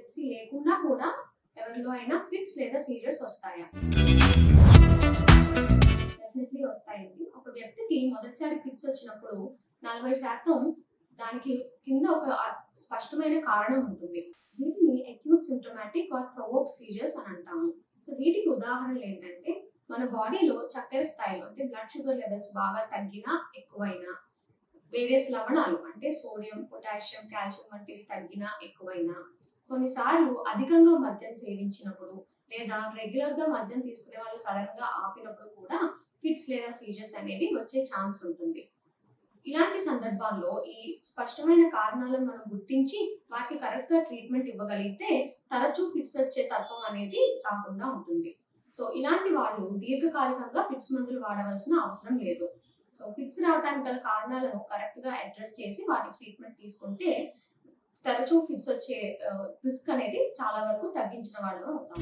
Epilepsy లేకుండా కూడా ఎవరిలో అయినా ఫిట్స్ లేదా సీజర్స్ వస్తాయా? డెఫినెట్లీ వస్తాయండి. ఒక వ్యక్తికి మొదటిసారి ఫిట్స్ వచ్చినప్పుడు 40% దానికి కింద ఒక స్పష్టమైన కారణం ఉంటుంది. వీటిని acute symptomatic or provoke seizures అని అంటాము. సో వీటికి ఉదాహరణలు ఏంటంటే మన బాడీలో చక్కెర స్థాయిలో అంటే బ్లడ్ షుగర్ లెవెల్స్ బాగా తగ్గినా ఎక్కువైనా, వేరియస్ లవణాలు అంటే సోడియం, పొటాషియం, కాల్షియం వంటివి తగ్గినా ఎక్కువైనా, కొన్నిసార్లు అధికంగా మద్యం సేవించినప్పుడు లేదా రెగ్యులర్ గా మద్యం తీసుకునే వాళ్ళు సడన్ గా ఆపినప్పుడు కూడా ఫిట్స్ లేదా సీజర్స్ అనేవి వచ్చే ఛాన్స్ ఉంటుంది. ఇలాంటి సందర్భాల్లో ఈ స్పష్టమైన కారణాలను మనం గుర్తించి వాటికి కరెక్ట్ గా ట్రీట్మెంట్ ఇవ్వగలిగితే తరచూ ఫిట్స్ వచ్చే తత్వం అనేది రాకుండా ఉంటుంది. సో ఇలాంటి వాళ్ళు దీర్ఘకాలికంగా ఫిట్స్ మందులు వాడవలసిన అవసరం లేదు. సో ఫిట్స్ రావడానికి గల కారణాలను కరెక్ట్ గా అడ్రస్ చేసి వాటికి ట్రీట్మెంట్ తీసుకుంటే తరచూ ఫిట్స్ వచ్చే రిస్క్ అనేది చాలా వరకు తగ్గించిన వాళ్ళం అవుతాం.